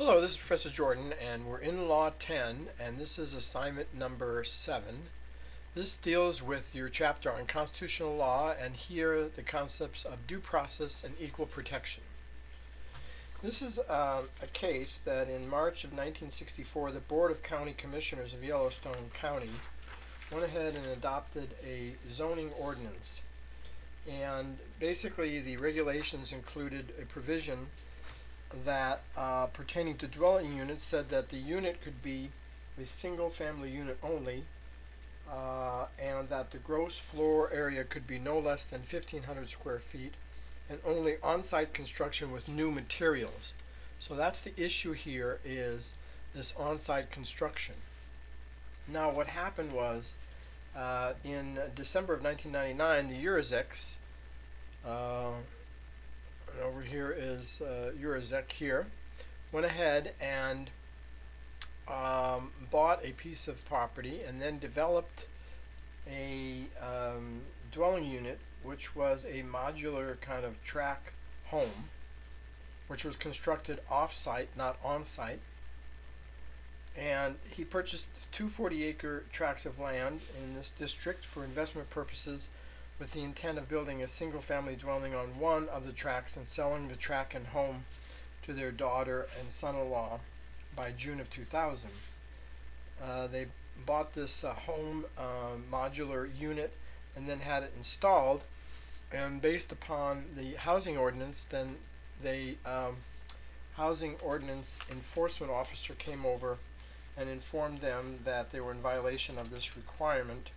Hello, this is Professor Jordan, and we're in Law 10, and this is assignment number 7. This deals with your chapter on constitutional law, and here the concepts of due process and equal protection. This is a case that in March of 1964, the Board of County Commissioners of Yellowstone County went ahead and adopted a zoning ordinance. And basically the regulations included a provision that pertaining to dwelling units said that the unit could be a single family unit only, and that the gross floor area could be no less than 1,500 square feet and only on-site construction with new materials. So that's the issue here, is this on-site construction. Now what happened was in December of 1999, the yurczyk, and over here is yurczyk here, went ahead and bought a piece of property and then developed a dwelling unit, which was a modular kind of track home, which was constructed off-site, not on-site. And he purchased two 40-acre tracts of land in this district for investment purposes, with the intent of building a single-family dwelling on one of the tracts and selling the tract and home to their daughter and son-in-law by June of 2000. They bought this home modular unit and then had it installed, and based upon the housing ordinance, then the housing ordinance enforcement officer came over and informed them that they were in violation of this requirement,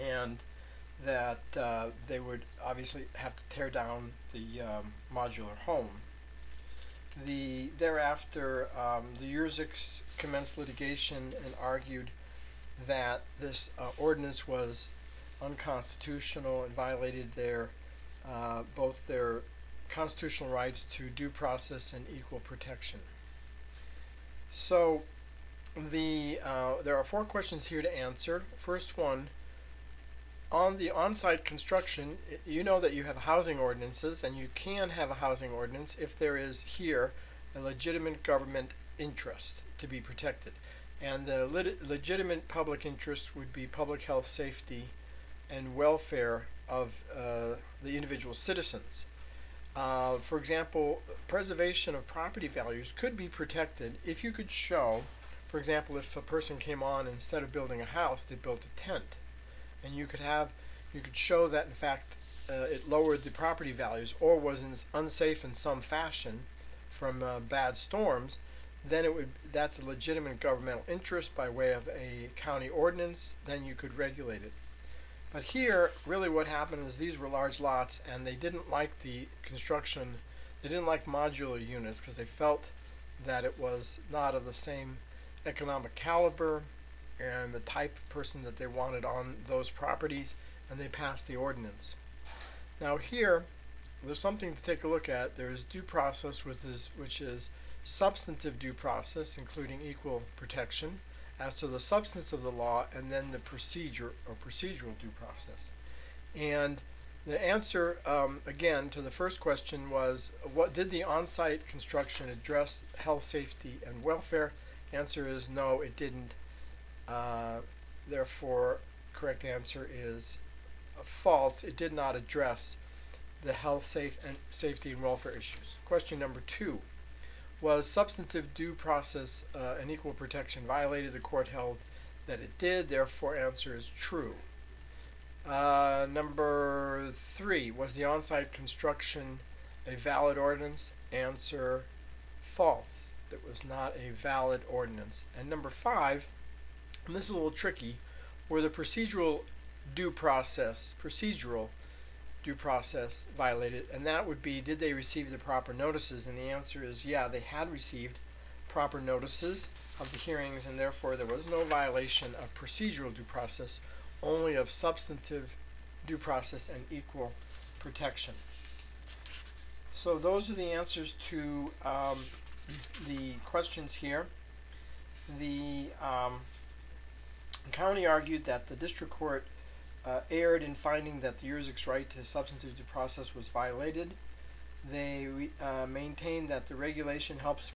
and that they would obviously have to tear down the modular home. Thereafter, the yurczyks commenced litigation and argued that this ordinance was unconstitutional and violated their both their constitutional rights to due process and equal protection. So there are 4 questions here to answer. First one, on the on-site construction, you know that you have housing ordinances, and you can have a housing ordinance if there is here a legitimate government interest to be protected. And the legitimate public interest would be public health, safety, and welfare of the individual citizens. For example, preservation of property values could be protected if you could show, for example, if a person came on, instead of building a house, they built a tent. And you could show that in fact it lowered the property values or was unsafe in some fashion from bad storms, then that's a legitimate governmental interest by way of a county ordinance. Then you could regulate it. But here, really what happened is these were large lots, and they didn't like the construction. They didn't like modular units because they felt that it was not of the same economic caliber and the type of person that they wanted on those properties, and they passed the ordinance. Now here, there's something to take a look at. There's due process, which is substantive due process, including equal protection as to the substance of the law, and then the procedure or procedural due process. And the answer, again, to the first question was, what did the on-site construction address health, safety, and welfare? Answer is no, it didn't. Therefore, correct answer is false. It did not address the health, safety, and welfare issues. Question number 2. Was substantive due process and equal protection violated? The court held that it did. Therefore, answer is true. Number 3. Was the on-site construction a valid ordinance? Answer false. It was not a valid ordinance. And number 5, and this is a little tricky, were the procedural due process violated? And that would be, did they receive the proper notices? And the answer is yeah, they had received proper notices of the hearings, and therefore there was no violation of procedural due process, only of substantive due process and equal protection. So those are the answers to the questions here. The county argued that the district court erred in finding that the yurzyk's right to substantive due process was violated. They maintained that the regulation helps